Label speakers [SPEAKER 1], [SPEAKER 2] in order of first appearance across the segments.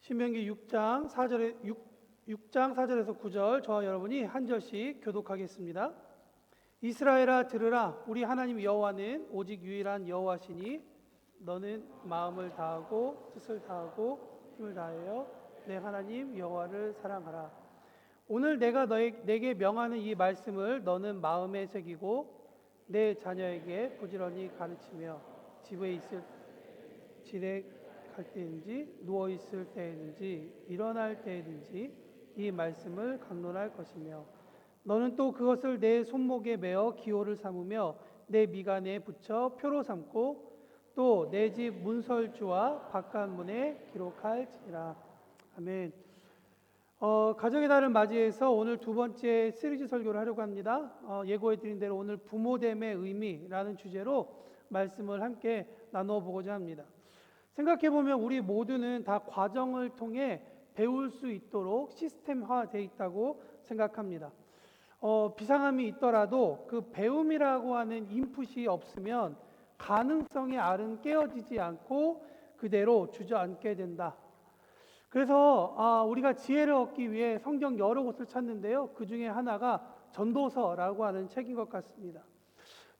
[SPEAKER 1] 신명기 6장 4절에서 9절 저와 여러분이 한 절씩 교독하겠습니다. 이스라엘아 들으라. 우리 하나님 여호와는 오직 유일한 여호와시니 너는 마음을 다하고 뜻을 다하고 힘을 다하여 내 하나님 여호와를 사랑하라. 오늘 내가 내게 명하는 이 말씀을 너는 마음에 새기고 내 자녀에게 부지런히 가르치며 집에 갈 때든지 누워 있을 때든지 일어날 때든지 이 말씀을 강론할 것이며 너는 또 그것을 내 손목에 매어 기호를 삼으며 내 미간에 붙여 표로 삼고 또 내 집 문설주와 바깥문에 기록할지니라. 아멘. 가정의 달을 맞이해서 오늘 두 번째 시리즈 설교를 하려고 합니다. 예고해드린 대로 오늘 부모됨의 의미라는 주제로 말씀을 함께 나누어 보고자 합니다. 생각해보면 우리 모두는 다 과정을 통해 배울 수 있도록 시스템화되어 있다고 생각합니다. 비상함이 있더라도 그 배움이라고 하는 인풋이 없으면 가능성의 알은 깨어지지 않고 그대로 주저앉게 된다. 그래서 우리가 지혜를 얻기 위해 성경 여러 곳을 찾는데요. 그 중에 하나가 전도서라고 하는 책인 것 같습니다.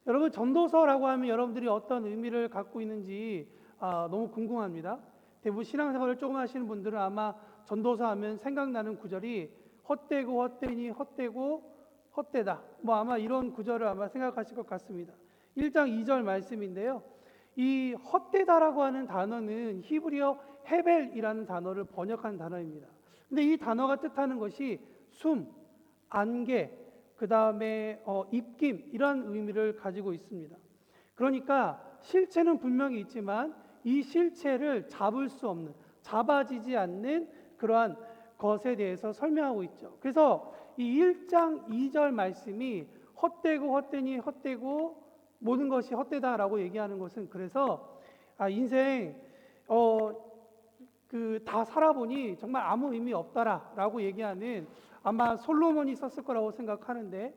[SPEAKER 1] 여러분, 전도서라고 하면 여러분들이 어떤 의미를 갖고 있는지 너무 궁금합니다. 대부분 신앙생활을 조금 하시는 분들은 아마 전도서 하면 생각나는 구절이 헛되고 헛되니 헛되고 헛되다. 아마 이런 구절을 아마 생각하실 것 같습니다. 1장 2절 말씀인데요. 이 헛되다라고 하는 단어는 히브리어 헤벨이라는 단어를 번역한 단어입니다. 근데 이 단어가 뜻하는 것이 숨, 안개, 그 다음에 입김 이런 의미를 가지고 있습니다. 그러니까 실체는 분명히 있지만 이 실체를 잡을 수 없는, 잡아지지 않는 그러한 것에 대해서 설명하고 있죠. 그래서 이 1장 2절 말씀이 헛되고 헛되니 헛되고 모든 것이 헛되다라고 얘기하는 것은 그래서 인생 다 살아보니 정말 아무 의미 없다라고 얘기하는 아마 솔로몬이 썼을 거라고 생각하는데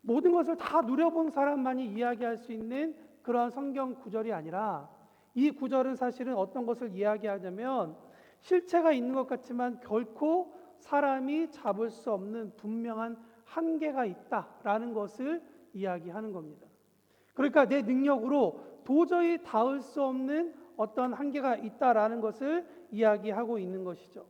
[SPEAKER 1] 모든 것을 다 누려본 사람만이 이야기할 수 있는 그런 성경 구절이 아니라 이 구절은 사실은 어떤 것을 이야기하냐면 실체가 있는 것 같지만 결코 사람이 잡을 수 없는 분명한 한계가 있다라는 것을 이야기하는 겁니다. 그러니까 내 능력으로 도저히 닿을 수 없는 어떤 한계가 있다라는 것을 이야기하고 있는 것이죠.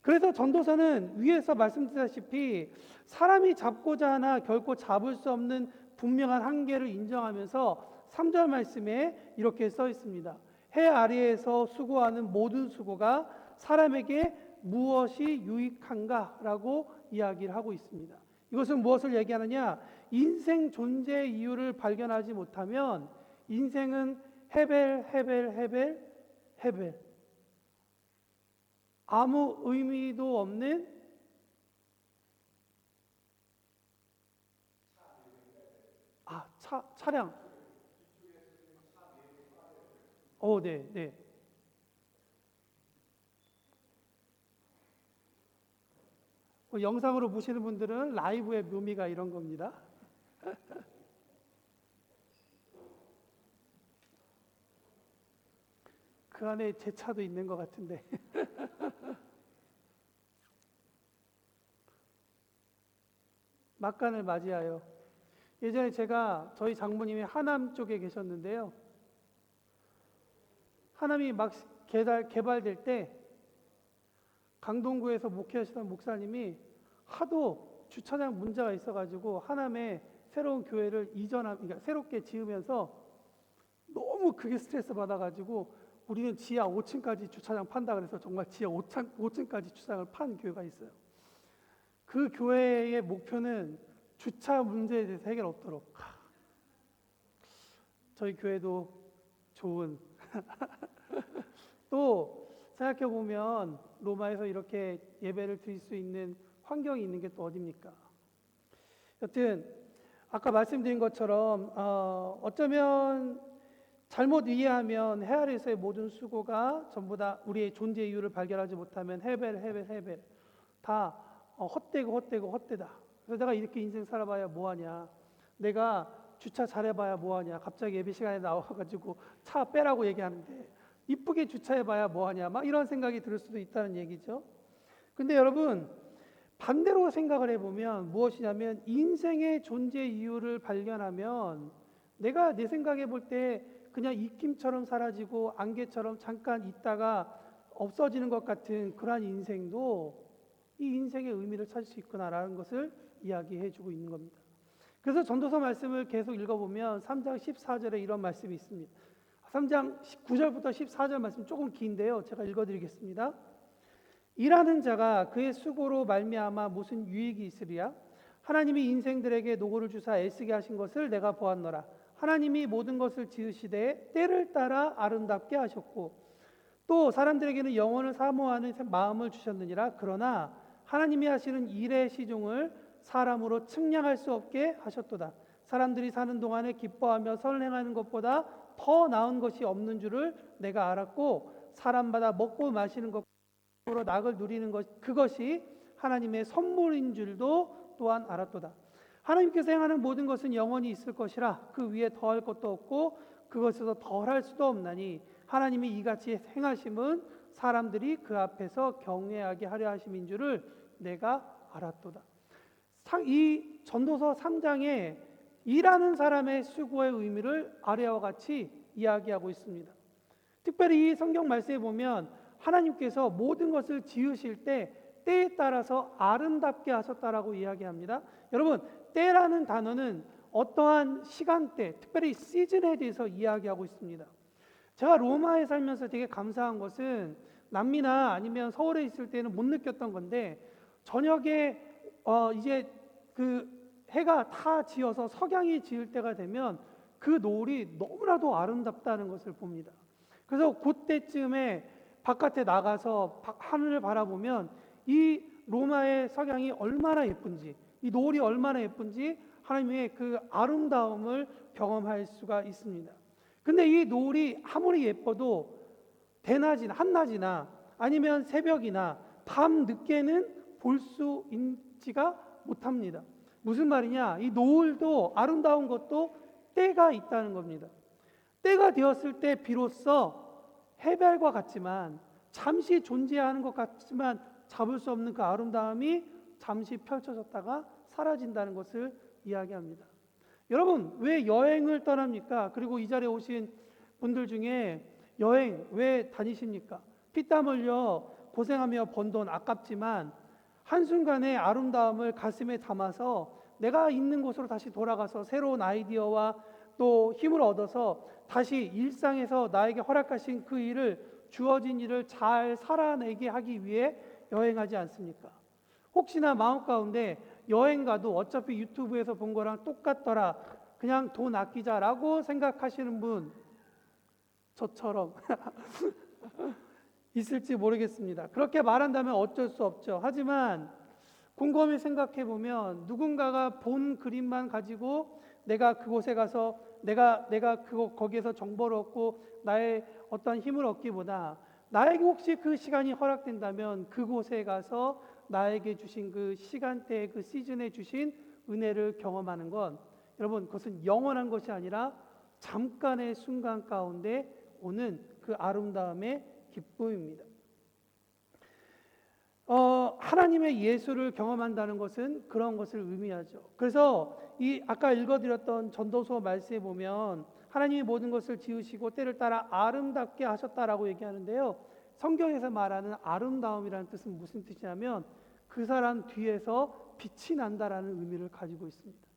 [SPEAKER 1] 그래서 전도서는 위에서 말씀드렸다시피 사람이 잡고자 하나 결코 잡을 수 없는 분명한 한계를 인정하면서 3절 말씀에 이렇게 써 있습니다. 해 아래에서 수고하는 모든 수고가 사람에게 무엇이 유익한가? 라고 이야기를 하고 있습니다. 이것은 무엇을 얘기하느냐? 인생 존재의 이유를 발견하지 못하면 인생은 헤벨 아무 의미도 없는 차량. 네. 영상으로 보시는 분들은 라이브의 묘미가 이런 겁니다. 그 안에 제 차도 있는 것 같은데. 막간을 맞이하여 예전에 저희 장모님이 하남 쪽에 계셨는데요. 하남이 막 개발될 때 강동구에서 목회하시던 목사님이 하도 주차장 문제가 있어가지고 하남에 새로운 교회를 그러니까 새롭게 지으면서 너무 그게 스트레스 받아가지고 우리는 지하 5층까지 주차장 판다 그래서 정말 지하 5층까지 주차장을 판 교회가 있어요. 그 교회의 목표는 주차 문제에 대해서 해결 없도록. 저희 교회도 좋은 또 생각해보면 로마에서 이렇게 예배를 드릴 수 있는 환경이 있는 게 또 어딥니까? 여튼 아까 말씀드린 것처럼 어쩌면 잘못 이해하면 해 아래에서의 모든 수고가 전부 다 우리의 존재 이유를 발견하지 못하면 헤벨 다 헛되고 헛되다. 그래서 내가 이렇게 인생 살아봐야 뭐하냐, 내가 주차 잘해봐야 뭐하냐, 갑자기 예배 시간에 나와가지고 차 빼라고 얘기하는데 이쁘게 주차해봐야 뭐하냐, 막 이런 생각이 들 수도 있다는 얘기죠. 근데 여러분, 반대로 생각을 해보면 무엇이냐면, 인생의 존재 이유를 발견하면 내가 내 생각해 볼 때 그냥 입김처럼 사라지고 안개처럼 잠깐 있다가 없어지는 것 같은 그러한 인생도 이 인생의 의미를 찾을 수 있구나라는 것을 이야기해 주고 있는 겁니다. 그래서 전도서 말씀을 계속 읽어보면 3장 14절에 이런 말씀이 있습니다. 3장 9절부터 14절 말씀 조금 긴데요, 제가 읽어드리겠습니다. 일하는 자가 그의 수고로 말미암아 무슨 유익이 있으리야? 하나님이 인생들에게 노고를 주사 애쓰게 하신 것을 내가 보았노라. 하나님이 모든 것을 지으시되 때를 따라 아름답게 하셨고 또 사람들에게는 영원을 사모하는 마음을 주셨느니라. 그러나 하나님이 하시는 일의 시종을 사람으로 측량할 수 없게 하셨도다. 사람들이 사는 동안에 기뻐하며 선행하는 것보다 더 나은 것이 없는 줄을 내가 알았고 사람마다 먹고 마시는 것으로 낙을 누리는 것, 그것이 하나님의 선물인 줄도 또한 알았도다. 하나님께서 행하는 모든 것은 영원히 있을 것이라. 그 위에 더할 것도 없고 그것에서 덜할 수도 없나니 하나님이 이같이 행하심은 사람들이 그 앞에서 경외하게 하려 하심인 줄을 내가 알았도다. 이 전도서 3장에 일하는 사람의 수고의 의미를 아래와 같이 이야기하고 있습니다. 특별히 이 성경 말씀에 보면 하나님께서 모든 것을 지으실 때 때에 따라서 아름답게 하셨다라고 이야기합니다. 여러분, 때라는 단어는 어떠한 시간대, 특별히 시즌에 대해서 이야기하고 있습니다. 제가 로마에 살면서 되게 감사한 것은 남미나 아니면 서울에 있을 때는 못 느꼈던 건데, 저녁에 이제 그 해가 다 지어서 석양이 지을 때가 되면 그 노을이 너무나도 아름답다는 것을 봅니다. 그래서 그때쯤에 바깥에 나가서 하늘을 바라보면 이 로마의 석양이 얼마나 예쁜지, 이 노을이 얼마나 예쁜지 하나님의 그 아름다움을 경험할 수가 있습니다. 근데 이 노을이 아무리 예뻐도 대낮이나 한낮이나 아니면 새벽이나 밤 늦게는 볼 수 있지가 못합니다. 무슨 말이냐? 이 노을도 아름다운 것도 때가 있다는 겁니다. 때가 되었을 때 비로소 해별과 같지만 잠시 존재하는 것 같지만 잡을 수 없는 그 아름다움이 잠시 펼쳐졌다가 사라진다는 것을 이야기합니다. 여러분, 왜 여행을 떠납니까? 그리고 이 자리에 오신 분들 중에 여행 왜 다니십니까? 피땀 흘려 고생하며 번 돈 아깝지만 한순간의 아름다움을 가슴에 담아서 내가 있는 곳으로 다시 돌아가서 새로운 아이디어와 또 힘을 얻어서 다시 일상에서 나에게 허락하신 그 일을, 주어진 일을 잘 살아내게 하기 위해 여행하지 않습니까? 혹시나 마음 가운데 여행 가도 어차피 유튜브에서 본 거랑 똑같더라, 그냥 돈 아끼자라고 생각하시는 분, 저처럼 있을지 모르겠습니다. 그렇게 말한다면 어쩔 수 없죠. 하지만 곰곰이 생각해 보면 누군가가 본 그림만 가지고 내가 그곳에 가서 내가 거기에서 정보를 얻고 나의 어떤 힘을 얻기보다 나에게 혹시 그 시간이 허락된다면 그곳에 가서 나에게 주신 그 시간대에, 그 시즌에 주신 은혜를 경험하는 건, 여러분, 그것은 영원한 것이 아니라 잠깐의 순간 가운데 오는 그 아름다움의 기쁨입니다. 하나님의 예수를 경험한다는 것은 그런 것을 의미하죠. 그래서 이 아까 읽어드렸던 전도서 말씀에 보면 하나님이 모든 것을 지으시고 때를 따라 아름답게 하셨다라고 얘기하는데요, 성경에서 말하는 아름다움이라는 뜻은 무슨 뜻이냐면 그 사람 뒤에서 빛이 난다라는 의미를 가지고 있습니다.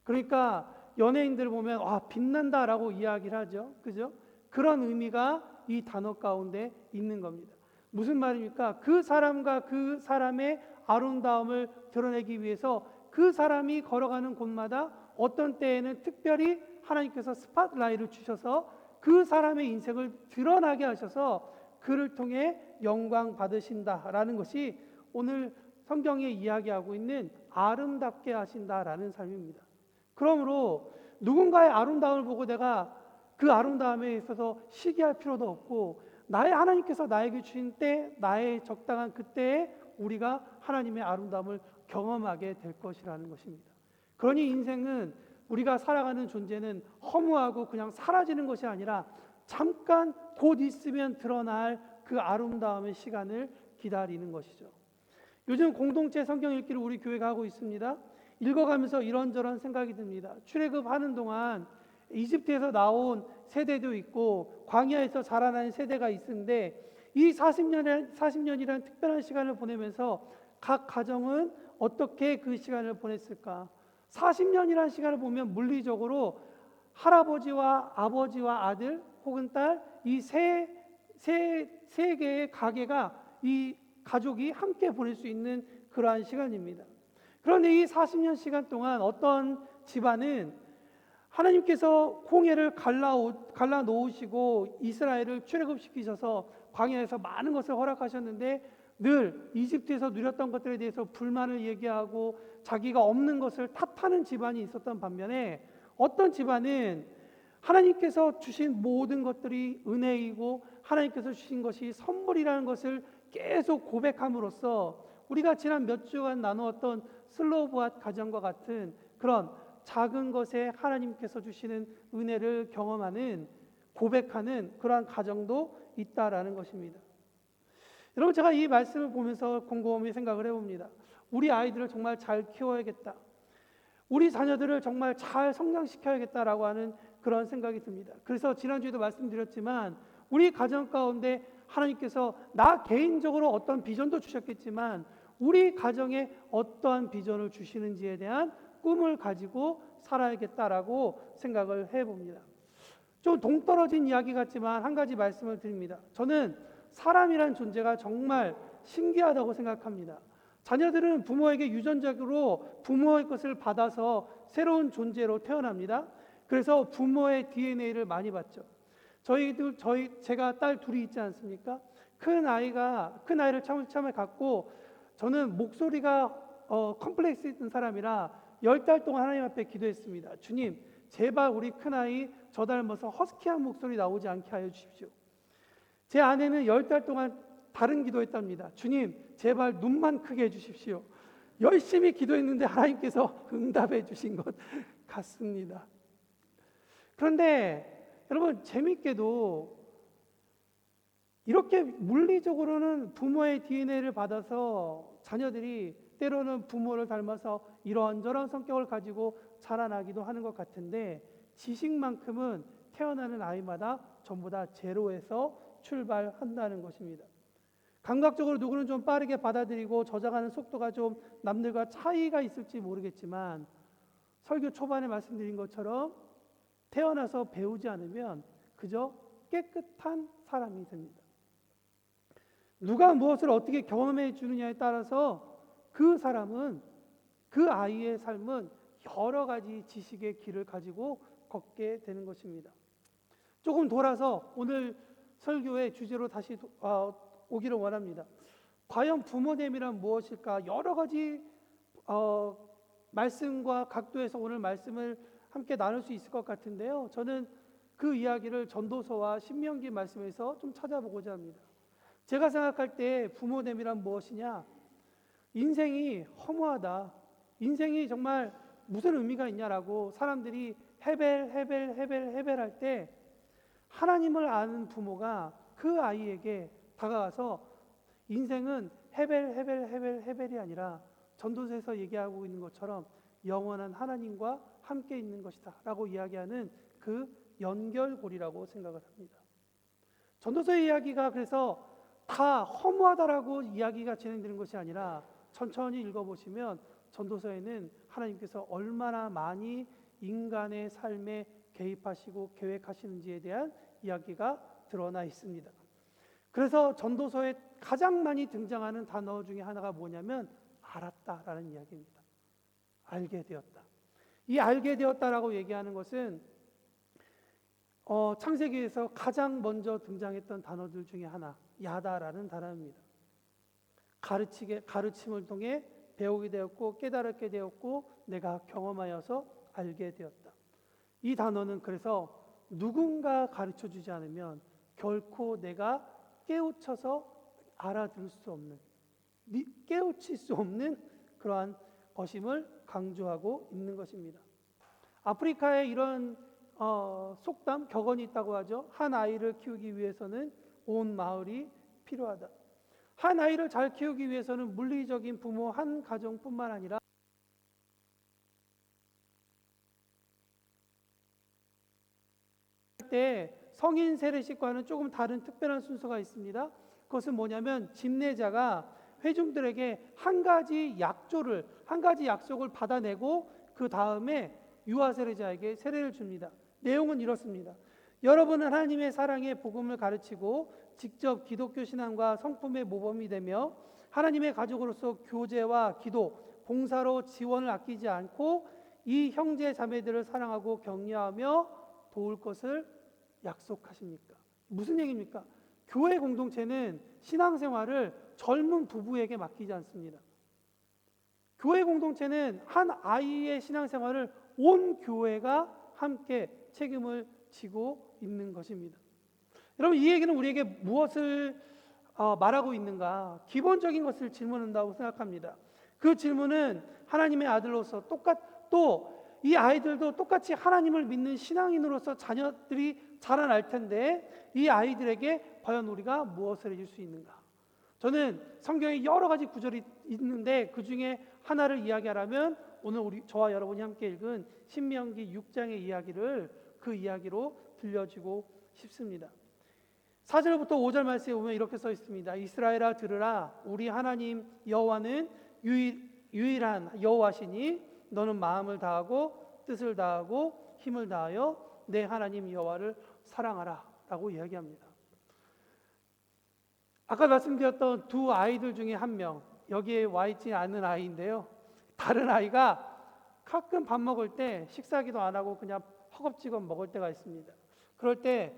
[SPEAKER 1] 그러니까 연예인들 보면 빛난다라고 이야기를 하죠. 그죠? 그런 의미가 이 단어 가운데 있는 겁니다. 무슨 말입니까? 그 사람과 그 사람의 아름다움을 드러내기 위해서 그 사람이 걸어가는 곳마다 어떤 때에는 특별히 하나님께서 스팟라이트를 주셔서 그 사람의 인생을 드러나게 하셔서 그를 통해 영광 받으신다라는 것이 오늘 성경에 이야기하고 있는 아름답게 하신다라는 삶입니다. 그러므로 누군가의 아름다움을 보고 내가 그 아름다움에 있어서 시기할 필요도 없고, 나의 하나님께서 나에게 주신 때, 나의 적당한 그때에 우리가 하나님의 아름다움을 경험하게 될 것이라는 것입니다. 그러니 인생은, 우리가 살아가는 존재는 허무하고 그냥 사라지는 것이 아니라 잠깐 곧 있으면 드러날 그 아름다움의 시간을 기다리는 것이죠. 요즘 공동체 성경 읽기를 우리 교회가 하고 있습니다. 읽어가면서 이런저런 생각이 듭니다. 출애굽하는 동안 이집트에서 나온 세대도 있고 광야에서 자라난 세대가 있는데 이 40년이라는 특별한 시간을 보내면서 각 가정은 어떻게 그 시간을 보냈을까? 40년이라는 시간을 보면 물리적으로 할아버지와 아버지와 아들 혹은 딸 이 세 개의 가게가 이 가족이 함께 보낼 수 있는 그러한 시간입니다. 그런데 이 40년 시간 동안 어떤 집안은 하나님께서 홍해를 갈라 놓으시고 이스라엘을 출애굽시키셔서 광야에서 많은 것을 허락하셨는데 늘 이집트에서 누렸던 것들에 대해서 불만을 얘기하고 자기가 없는 것을 탓하는 집안이 있었던 반면에 어떤 집안은 하나님께서 주신 모든 것들이 은혜이고 하나님께서 주신 것이 선물이라는 것을 계속 고백함으로써 우리가 지난 몇 주간 나누었던 슬로우보앗 가정과 같은 그런 작은 것에 하나님께서 주시는 은혜를 경험하는 고백하는 그러한 가정도 있다라는 것입니다. 여러분, 제가 이 말씀을 보면서 곰곰이 생각을 해봅니다. 우리 아이들을 정말 잘 키워야겠다, 우리 자녀들을 정말 잘 성장시켜야겠다라고 하는 그런 생각이 듭니다. 그래서 지난주에도 말씀드렸지만 우리 가정 가운데 하나님께서 나 개인적으로 어떤 비전도 주셨겠지만 우리 가정에 어떠한 비전을 주시는지에 대한 꿈을 가지고 살아야겠다라고 생각을 해봅니다. 좀 동떨어진 이야기 같지만 한 가지 말씀을 드립니다. 저는 사람이란 존재가 정말 신기하다고 생각합니다. 자녀들은 부모에게 유전적으로 부모의 것을 받아서 새로운 존재로 태어납니다. 그래서 부모의 DNA를 많이 받죠. 제가 딸 둘이 있지 않습니까? 큰 아이를 처음에 갖고 저는 목소리가 컴플렉스 있는 사람이라 10달 동안 하나님 앞에 기도했습니다. 주님, 제발 우리 큰아이 저 닮아서 허스키한 목소리 나오지 않게 하여 주십시오. 제 아내는 10달 동안 다른 기도했답니다. 주님, 제발 눈만 크게 해주십시오. 열심히 기도했는데 하나님께서 응답해 주신 것 같습니다. 그런데 여러분, 재밌게도 이렇게 물리적으로는 부모의 DNA를 받아서 자녀들이 때로는 부모를 닮아서 이런저런 성격을 가지고 자라나기도 하는 것 같은데 지식만큼은 태어나는 아이마다 전부 다 제로에서 출발한다는 것입니다. 감각적으로 누구는 좀 빠르게 받아들이고 저장하는 속도가 좀 남들과 차이가 있을지 모르겠지만 설교 초반에 말씀드린 것처럼 태어나서 배우지 않으면 그저 깨끗한 사람이 됩니다. 누가 무엇을 어떻게 경험해 주느냐에 따라서 그 사람은, 그 아이의 삶은 여러 가지 지식의 길을 가지고 걷게 되는 것입니다. 조금 돌아서 오늘 설교의 주제로 다시 오기를 원합니다. 과연 부모됨이란 무엇일까? 여러 가지 말씀과 각도에서 오늘 말씀을 함께 나눌 수 있을 것 같은데요. 저는 그 이야기를 전도서와 신명기 말씀에서 좀 찾아보고자 합니다. 제가 생각할 때 부모됨이란 무엇이냐? 인생이 허무하다, 인생이 정말 무슨 의미가 있냐라고 사람들이 해벨할 때 하나님을 아는 부모가 그 아이에게 다가가서 인생은 해벨이 아니라 전도서에서 얘기하고 있는 것처럼 영원한 하나님과 함께 있는 것이다 라고 이야기하는 그 연결고리라고 생각을 합니다. 전도서의 이야기가 그래서 다 허무하다라고 이야기가 진행되는 것이 아니라 천천히 읽어보시면 전도서에는 하나님께서 얼마나 많이 인간의 삶에 개입하시고 계획하시는지에 대한 이야기가 드러나 있습니다. 그래서 전도서에 가장 많이 등장하는 단어 중에 하나가 뭐냐면 알았다라는 이야기입니다. 알게 되었다. 이 알게 되었다라고 얘기하는 것은 창세기에서 가장 먼저 등장했던 단어들 중에 하나, 야다라는 단어입니다. 가르침을 통해 배우게 되었고 깨달게 되었고 내가 경험하여서 알게 되었다. 이 단어는 그래서 누군가 가르쳐주지 않으면 결코 내가 깨우쳐서 알아들을 수 없는, 깨우칠 수 없는 그러한 것임을 강조하고 있는 것입니다. 아프리카에 이런 속담, 격언이 있다고 하죠. 한 아이를 키우기 위해서는 온 마을이 필요하다. 한 아이를 잘 키우기 위해서는 물리적인 부모 한 가정뿐만 아니라 때 성인 세례식과는 조금 다른 특별한 순서가 있습니다. 그것은 뭐냐면 집례자가 회중들에게 한 가지 약속을 받아내고 그 다음에 유아 세례자에게 세례를 줍니다. 내용은 이렇습니다. 여러분은 하나님의 사랑의 복음을 가르치고 직접 기독교 신앙과 성품의 모범이 되며 하나님의 가족으로서 교제와 기도, 봉사로 지원을 아끼지 않고 이 형제 자매들을 사랑하고 격려하며 도울 것을 약속하십니까? 무슨 얘기입니까? 교회 공동체는 신앙생활을 젊은 부부에게 맡기지 않습니다. 교회 공동체는 한 아이의 신앙생활을 온 교회가 함께 책임을 지고 있는 것입니다. 여러분, 이 얘기는 우리에게 무엇을 말하고 있는가? 기본적인 것을 질문한다고 생각합니다. 그 질문은 하나님의 아들로서 또 이 아이들도 똑같이 하나님을 믿는 신앙인으로서 자녀들이 자라날 텐데 이 아이들에게 과연 우리가 무엇을 해줄 수 있는가? 저는 성경에 여러 가지 구절이 있는데 그 중에 하나를 이야기하라면 오늘 저와 여러분이 함께 읽은 신명기 6장의 이야기를 그 이야기로 들려주고 싶습니다. 4절부터 5절 말씀에 보면 이렇게 써 있습니다. 이스라엘아 들으라. 우리 하나님 여호와는 유일한 여호와시니 너는 마음을 다하고 뜻을 다하고 힘을 다하여 내 하나님 여호와를 사랑하라 라고 이야기합니다. 아까 말씀드렸던 두 아이들 중에 한 명, 여기에 와 있지 않은 아이인데요. 다른 아이가 가끔 밥 먹을 때 식사기도 안 하고 그냥 허겁지겁 먹을 때가 있습니다. 그럴 때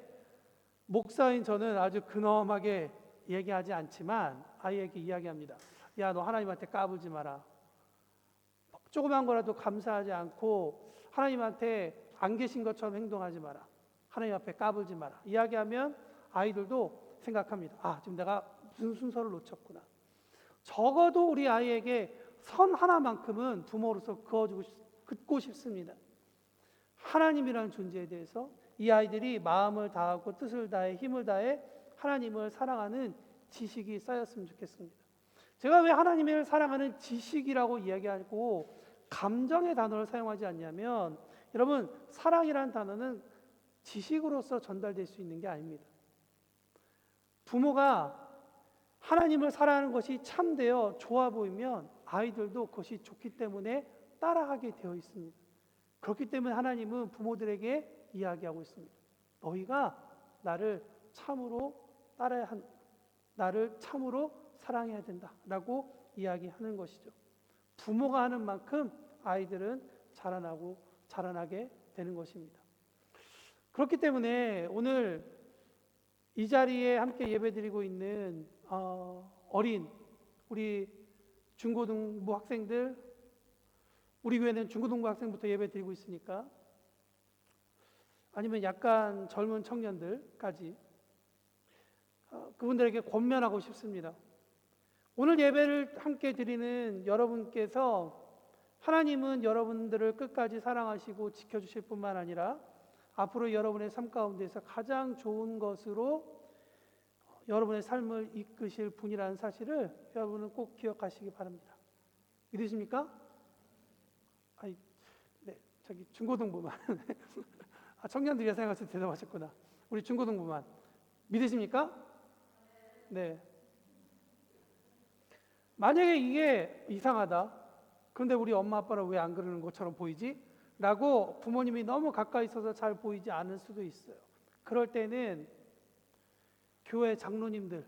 [SPEAKER 1] 목사인 저는 아주 근엄하게 얘기하지 않지만 아이에게 이야기합니다. 야, 너 하나님한테 까불지 마라. 조그만 거라도 감사하지 않고 하나님한테 안 계신 것처럼 행동하지 마라. 하나님 앞에 까불지 마라. 이야기하면 아이들도 생각합니다. 아, 지금 내가 무슨 순서를 놓쳤구나. 적어도 우리 아이에게 선 하나만큼은 부모로서 긋고 싶습니다. 하나님이라는 존재에 대해서 이 아이들이 마음을 다하고 뜻을 다해 힘을 다해 하나님을 사랑하는 지식이 쌓였으면 좋겠습니다. 제가 왜 하나님을 사랑하는 지식이라고 이야기하고 감정의 단어를 사용하지 않냐면 여러분, 사랑이라는 단어는 지식으로서 전달될 수 있는 게 아닙니다. 부모가 하나님을 사랑하는 것이 참되어 좋아 보이면 아이들도 그것이 좋기 때문에 따라하게 되어 있습니다. 그렇기 때문에 하나님은 부모들에게 이야기하고 있습니다. 너희가 나를 참으로 따라야 한다. 나를 참으로 사랑해야 된다라고 이야기하는 것이죠. 부모가 하는 만큼 아이들은 자라나게 되는 것입니다. 그렇기 때문에 오늘 이 자리에 함께 예배드리고 있는 어린 우리 중고등부 학생들, 우리 교회는 중고등부 학생부터 예배드리고 있으니까 아니면 약간 젊은 청년들까지 그분들에게 권면하고 싶습니다. 오늘 예배를 함께 드리는 여러분께서 하나님은 여러분들을 끝까지 사랑하시고 지켜주실 뿐만 아니라 앞으로 여러분의 삶 가운데서 가장 좋은 것으로 여러분의 삶을 이끄실 분이라는 사실을 여러분은 꼭 기억하시기 바랍니다. 믿으십니까? 네, 저기 중고등부만. 청년들이 생각해서 대답하셨구나. 우리 중고등부만. 믿으십니까? 네. 만약에 이게 이상하다. 그런데 우리 엄마 아빠는 왜 안 그러는 것처럼 보이지? 라고 부모님이 너무 가까이 있어서 잘 보이지 않을 수도 있어요. 그럴 때는 교회 장로님들,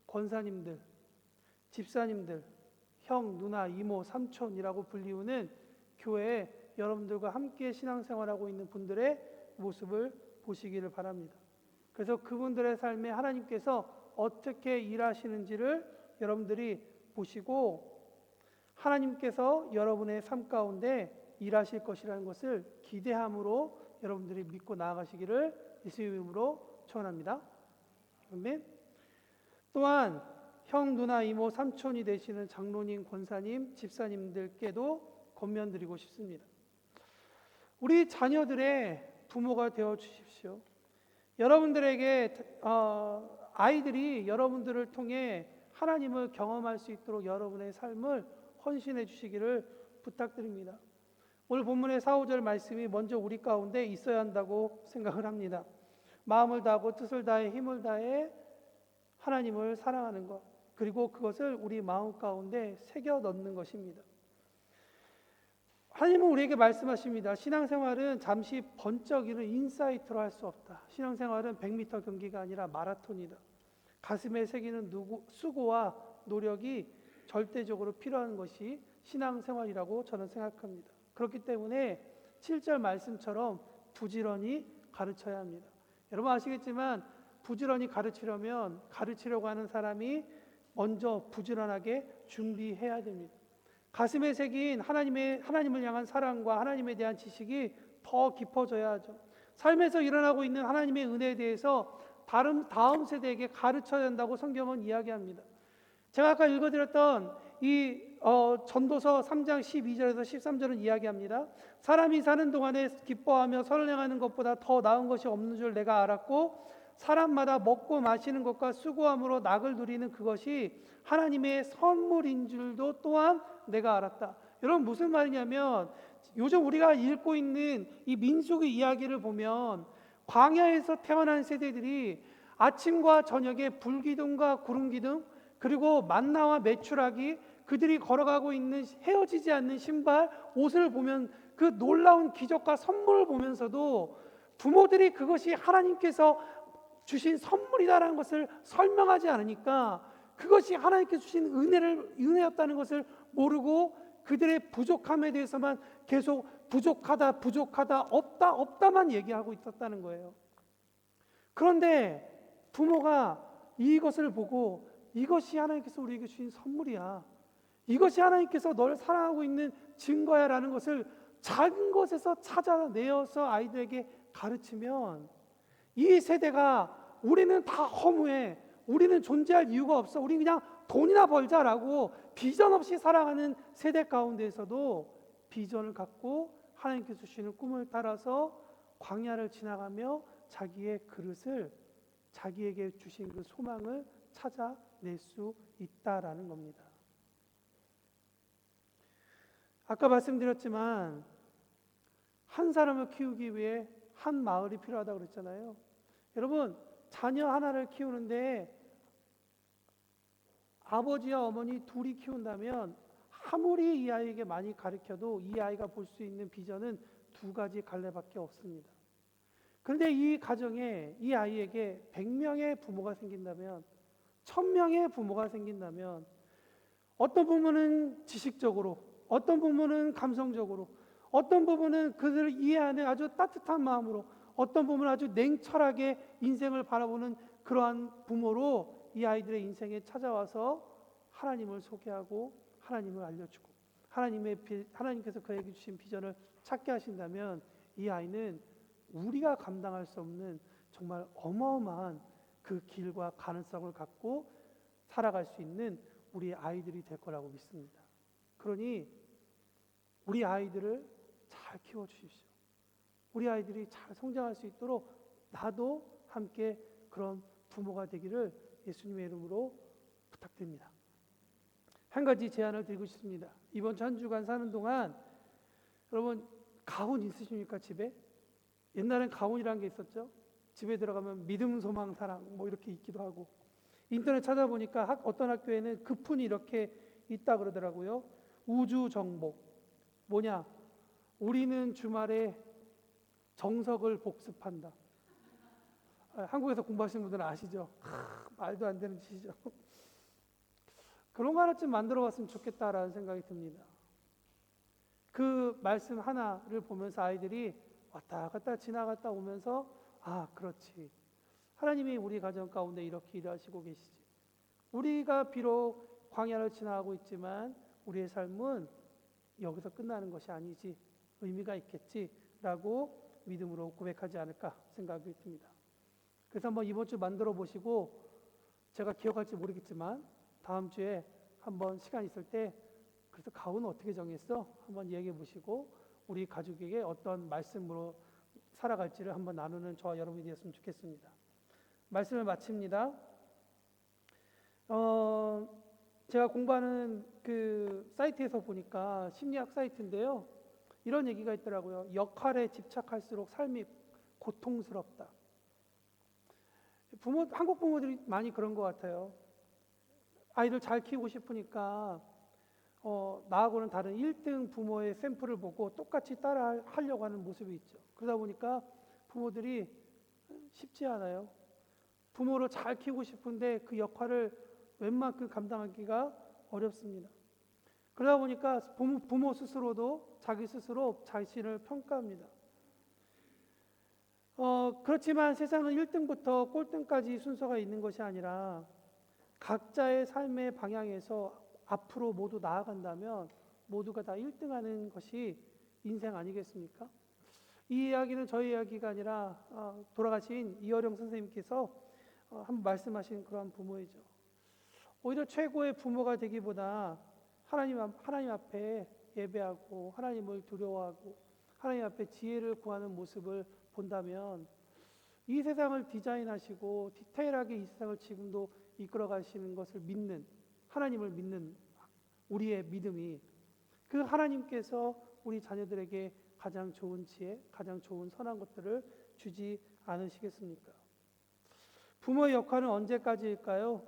[SPEAKER 1] 권사님들, 집사님들, 형, 누나, 이모, 삼촌이라고 불리우는 교회에 여러분들과 함께 신앙생활하고 있는 분들의 모습을 보시기를 바랍니다. 그래서 그분들의 삶에 하나님께서 어떻게 일하시는지를 여러분들이 보시고 하나님께서 여러분의 삶 가운데 일하실 것이라는 것을 기대함으로 여러분들이 믿고 나아가시기를 예수의 이름으로 축원합니다. 아멘. 또한 형, 누나, 이모, 삼촌이 되시는 장로님, 권사님, 집사님들께도 권면드리고 싶습니다. 우리 자녀들의 부모가 되어 주십시오. 여러분들에게 아이들이 여러분들을 통해 하나님을 경험할 수 있도록 여러분의 삶을 헌신해 주시기를 부탁드립니다. 오늘 본문의 4, 5절 말씀이 먼저 우리 가운데 있어야 한다고 생각을 합니다. 마음을 다하고 뜻을 다해 힘을 다해 하나님을 사랑하는 것, 그리고 그것을 우리 마음 가운데 새겨 넣는 것입니다. 하나님은 우리에게 말씀하십니다. 신앙생활은 잠시 번쩍이는 인사이트로 할 수 없다. 신앙생활은 100m 경기가 아니라 마라톤이다. 가슴에 새기는 수고와 노력이 절대적으로 필요한 것이 신앙생활이라고 저는 생각합니다. 그렇기 때문에 7절 말씀처럼 부지런히 가르쳐야 합니다. 여러분 아시겠지만 부지런히 가르치려고 하는 사람이 먼저 부지런하게 준비해야 됩니다. 가슴에 새긴 하나님을 향한 사랑과 하나님에 대한 지식이 더 깊어져야 하죠. 삶에서 일어나고 있는 하나님의 은혜에 대해서 다음 세대에게 가르쳐야 한다고 성경은 이야기합니다. 제가 아까 읽어드렸던 이 전도서 3장 12절에서 13절은 이야기합니다. 사람이 사는 동안에 기뻐하며 선행하는 것보다 더 나은 것이 없는 줄 내가 알았고 사람마다 먹고 마시는 것과 수고함으로 낙을 누리는 그것이 하나님의 선물인 줄도 또한 내가 알았다. 여러분 무슨 말이냐면 요즘 우리가 읽고 있는 이 민수기 이야기를 보면 광야에서 태어난 세대들이 아침과 저녁에 불기둥과 구름기둥 그리고 만나와 메추라기 그들이 걸어가고 있는 헤어지지 않는 신발 옷을 보면 그 놀라운 기적과 선물을 보면서도 부모들이 그것이 하나님께서 주신 선물이다라는 것을 설명하지 않으니까 그것이 하나님께서 주신 은혜였다는 것을 모르고 그들의 부족함에 대해서만 계속 부족하다 없다만 얘기하고 있었다는 거예요. 그런데 부모가 이것을 보고 이것이 하나님께서 우리에게 주신 선물이야, 이것이 하나님께서 너를 사랑하고 있는 증거야 라는 것을 작은 것에서 찾아내어서 아이들에게 가르치면 이 세대가 우리는 다 허무해, 우리는 존재할 이유가 없어, 우리 그냥 돈이나 벌자라고 비전 없이 살아가는 세대 가운데에서도 비전을 갖고 하나님께서 주시는 꿈을 따라서 광야를 지나가며 자기의 그릇을, 자기에게 주신 그 소망을 찾아낼 수 있다라는 겁니다. 아까 말씀드렸지만 한 사람을 키우기 위해 한 마을이 필요하다고 그랬잖아요. 여러분 자녀 하나를 키우는데 아버지와 어머니 둘이 키운다면 아무리 이 아이에게 많이 가르쳐도 이 아이가 볼 수 있는 비전은 두 가지 갈래밖에 없습니다. 그런데 이 가정에 이 아이에게 100명의 부모가 생긴다면 1000명의 부모가 생긴다면 어떤 부모는 지식적으로, 어떤 부모는 감성적으로, 어떤 부모는 그들을 이해하는 아주 따뜻한 마음으로, 어떤 부모는 아주 냉철하게 인생을 바라보는 그러한 부모로 이 아이들의 인생에 찾아와서 하나님을 소개하고 하나님을 알려주고 하나님께서 그에게 주신 비전을 찾게 하신다면 이 아이는 우리가 감당할 수 없는 정말 어마어마한 그 길과 가능성을 갖고 살아갈 수 있는 우리 아이들이 될 거라고 믿습니다. 그러니 우리 아이들을 잘 키워주십시오. 우리 아이들이 잘 성장할 수 있도록 나도 함께 그런 부모가 되기를 예수님의 이름으로 부탁드립니다. 한 가지 제안을 드리고 싶습니다. 이번 주 한 주간 사는 동안 여러분 가훈 있으십니까? 집에? 옛날엔 가훈이라는 게 있었죠. 집에 들어가면 믿음, 소망, 사랑 뭐 이렇게 있기도 하고, 인터넷 찾아보니까 어떤 학교에는 급훈이 이렇게 있다 그러더라고요. 우주 정복 뭐냐? 우리는 주말에 정석을 복습한다. 한국에서 공부하시는 분들은 아시죠? 말도 안 되는 짓이죠. 그런 거 하나쯤 만들어 봤으면 좋겠다라는 생각이 듭니다. 그 말씀 하나를 보면서 아이들이 왔다 갔다 지나갔다 오면서 아 그렇지, 하나님이 우리 가정 가운데 이렇게 일하시고 계시지, 우리가 비록 광야를 지나가고 있지만 우리의 삶은 여기서 끝나는 것이 아니지, 의미가 있겠지라고 믿음으로 고백하지 않을까 생각이 듭니다. 그래서 한번 이번 주 만들어 보시고, 제가 기억할지 모르겠지만 다음 주에 한번 시간 있을 때 그래서 가훈은 어떻게 정했어? 한번 얘기해 보시고 우리 가족에게 어떤 말씀으로 살아갈지를 한번 나누는 저와 여러분이 되었으면 좋겠습니다. 말씀을 마칩니다. 제가 공부하는 그 사이트에서 보니까 심리학 사이트인데요. 이런 얘기가 있더라고요. 역할에 집착할수록 삶이 고통스럽다. 한국 부모들이 많이 그런 것 같아요. 아이들 잘 키우고 싶으니까 나하고는 다른 1등 부모의 샘플을 보고 똑같이 따라 하려고 하는 모습이 있죠. 그러다 보니까 부모들이 쉽지 않아요. 부모를 잘 키우고 싶은데 그 역할을 웬만큼 감당하기가 어렵습니다. 그러다 보니까 부모 스스로도 자기 스스로 자신을 평가합니다. 그렇지만 세상은 1등부터 꼴등까지 순서가 있는 것이 아니라 각자의 삶의 방향에서 앞으로 모두 나아간다면 모두가 다 1등하는 것이 인생 아니겠습니까? 이 이야기는 저희 이야기가 아니라 돌아가신 이어령 선생님께서 한번 말씀하신 그러한 부모이죠. 오히려 최고의 부모가 되기보다 하나님 앞에 예배하고 하나님을 두려워하고 하나님 앞에 지혜를 구하는 모습을 본다면 이 세상을 디자인하시고 디테일하게 이 세상을 지금도 이끌어 가시는 것을 믿는, 하나님을 믿는 우리의 믿음이 그 하나님께서 우리 자녀들에게 가장 좋은 지혜, 가장 좋은 선한 것들을 주지 않으시겠습니까? 부모의 역할은 언제까지일까요?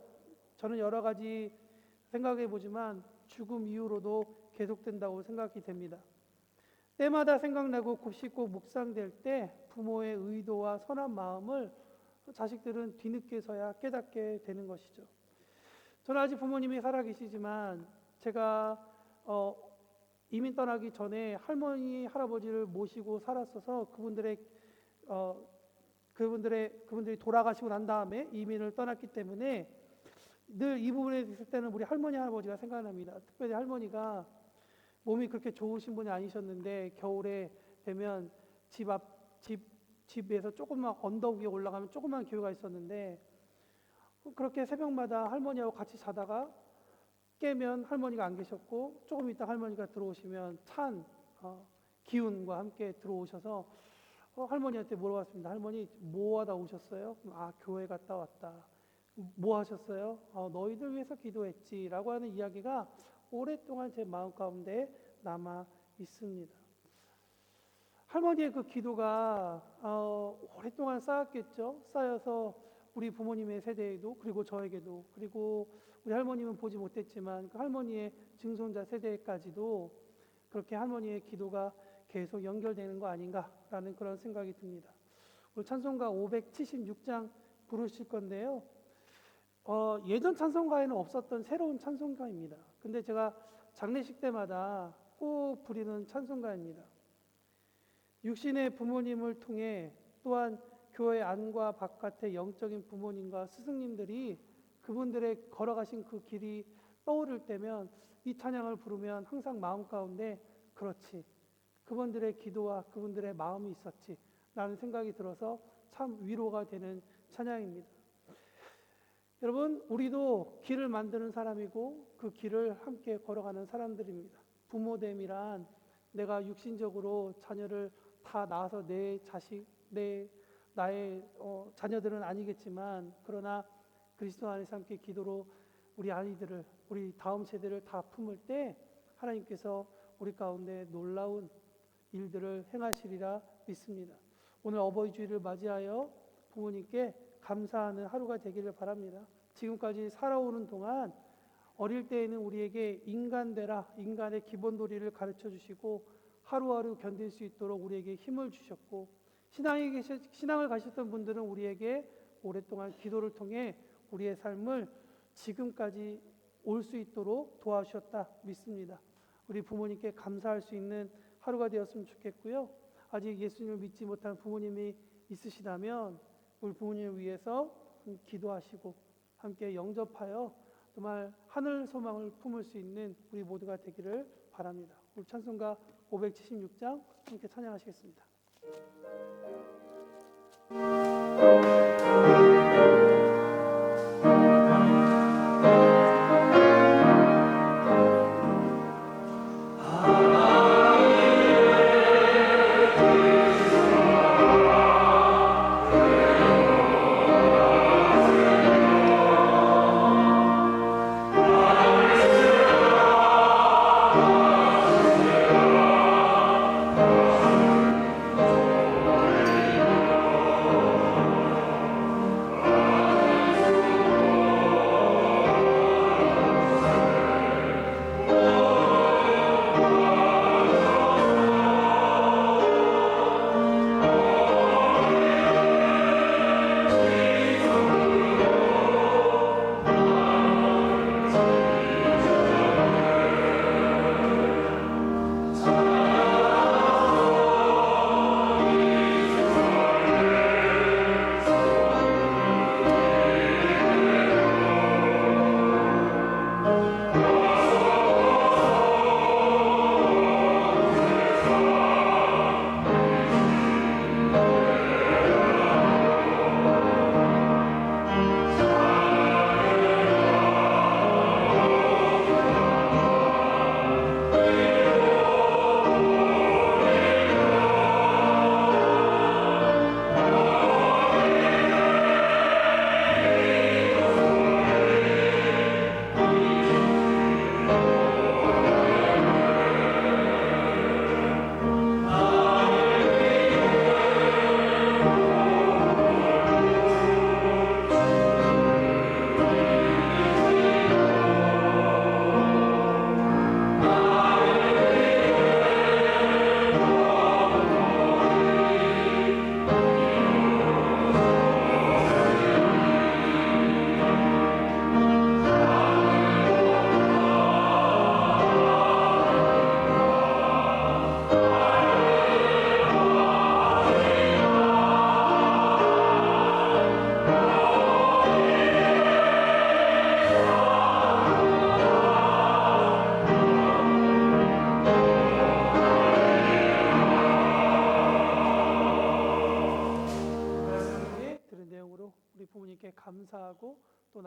[SPEAKER 1] 저는 여러 가지 생각해 보지만 죽음 이후로도 계속된다고 생각이 됩니다. 때마다 생각나고 곱씹고 묵상될 때 부모의 의도와 선한 마음을 자식들은 뒤늦게서야 깨닫게 되는 것이죠. 저는 아직 부모님이 살아계시지만 제가 이민 떠나기 전에 할머니, 할아버지를 모시고 살았어서 그분들이 돌아가시고 난 다음에 이민을 떠났기 때문에 늘 이 부분에 있을 때는 우리 할머니, 할아버지가 생각납니다. 특별히 할머니가 몸이 그렇게 좋으신 분이 아니셨는데 겨울에 되면 집에서 조금만 언덕 위에 올라가면 조그만 교회가 있었는데 그렇게 새벽마다 할머니하고 같이 자다가 깨면 할머니가 안 계셨고 조금 있다 할머니가 들어오시면 찬 기운과 함께 들어오셔서 할머니한테 물어봤습니다. 할머니 뭐 하다 오셨어요? 교회 갔다 왔다. 뭐 하셨어요? 너희들 위해서 기도했지 라고 하는 이야기가 오랫동안 제 마음 가운데 남아 있습니다. 할머니의 그 기도가 오랫동안 쌓였겠죠. 쌓여서 우리 부모님의 세대에도 그리고 저에게도 그리고 우리 할머님은 보지 못했지만 그 할머니의 증손자 세대까지도 그렇게 할머니의 기도가 계속 연결되는 거 아닌가라는 그런 생각이 듭니다. 오늘 찬송가 576장 부르실 건데요. 예전 찬송가에는 없었던 새로운 찬송가입니다. 근데 제가 장례식 때마다 꼭 부르는 찬송가입니다. 육신의 부모님을 통해 또한 교회 안과 바깥의 영적인 부모님과 스승님들이 그분들의 걸어가신 그 길이 떠오를 때면 이 찬양을 부르면 항상 마음 가운데 그렇지, 그분들의 기도와 그분들의 마음이 있었지 라는 생각이 들어서 참 위로가 되는 찬양입니다. 여러분, 우리도 길을 만드는 사람이고 그 길을 함께 걸어가는 사람들입니다. 부모됨이란 내가 육신적으로 자녀를 다 낳아서 내 자식, 나의 자녀들은 아니겠지만 그러나 그리스도 안에서 함께 기도로 우리 아이들을, 우리 다음 세대를 다 품을 때 하나님께서 우리 가운데 놀라운 일들을 행하시리라 믿습니다. 오늘 어버이 주일을 맞이하여 부모님께 감사하는 하루가 되기를 바랍니다. 지금까지 살아오는 동안 어릴 때에는 우리에게 인간되라, 인간의 기본 도리를 가르쳐 주시고 하루하루 견딜 수 있도록 우리에게 힘을 주셨고 신앙을 가셨던 분들은 우리에게 오랫동안 기도를 통해 우리의 삶을 지금까지 올 수 있도록 도와주셨다 믿습니다. 우리 부모님께 감사할 수 있는 하루가 되었으면 좋겠고요. 아직 예수님을 믿지 못한 부모님이 있으시다면 우리 부모님을 위해서 기도하시고 함께 영접하여 정말 하늘 소망을 품을 수 있는 우리 모두가 되기를 바랍니다. 우리 찬송가 576장 함께 찬양하시겠습니다.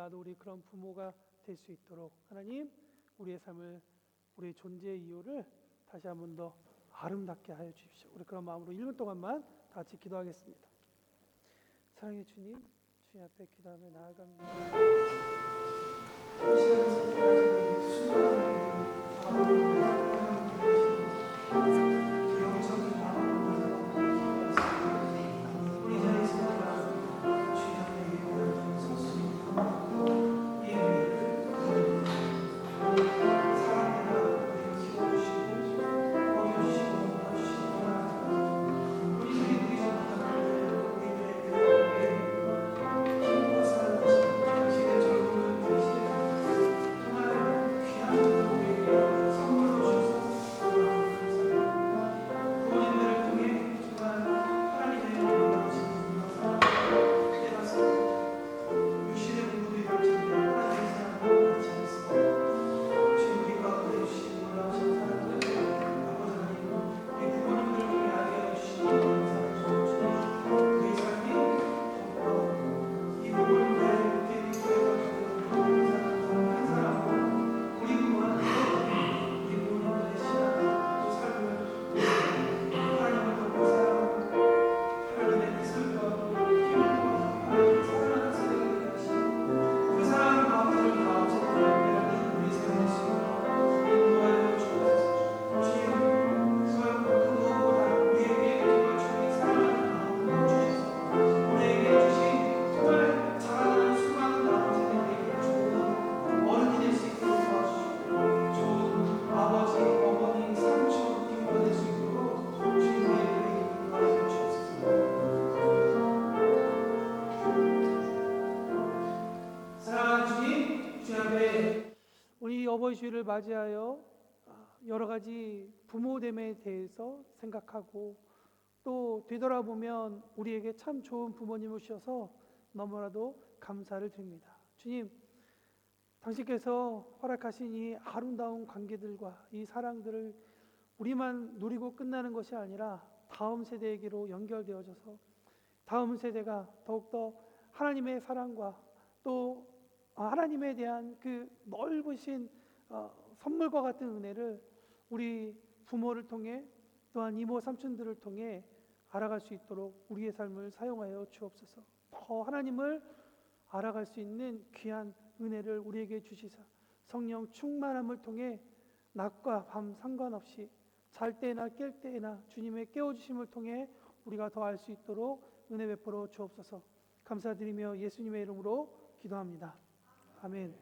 [SPEAKER 1] 나도 우리 그런 부모가 될 수 있도록 하나님 우리의 삶을, 우리의 존재의 이유를 다시 한 번 더 아름답게 하여 주십시오. 우리 그런 마음으로 1분 동안만 다 같이 기도하겠습니다. 사랑의 주님, 주님 앞에 기도하며 나아갑니다. 이 시간에서 순간을 우리 어버이 주일을 맞이하여 여러 가지 부모됨에 대해서 생각하고 또 되돌아보면 우리에게 참 좋은 부모님을 주셔서 너무나도 감사를 드립니다. 주님, 당신께서 허락하신 이 아름다운 관계들과 이 사랑들을 우리만 누리고 끝나는 것이 아니라 다음 세대에게로 연결되어져서 다음 세대가 더욱더 하나님의 사랑과 또 하나님에 대한 그 넓으신 선물과 같은 은혜를 우리 부모를 통해 또한 이모 삼촌들을 통해 알아갈 수 있도록 우리의 삶을 사용하여 주옵소서. 더 하나님을 알아갈 수 있는 귀한 은혜를 우리에게 주시사 성령 충만함을 통해 낮과 밤 상관없이 잘 때나 깰 때나 주님의 깨워주심을 통해 우리가 더 알 수 있도록 은혜 베풀어 주옵소서. 감사드리며 예수님의 이름으로 기도합니다. 아멘.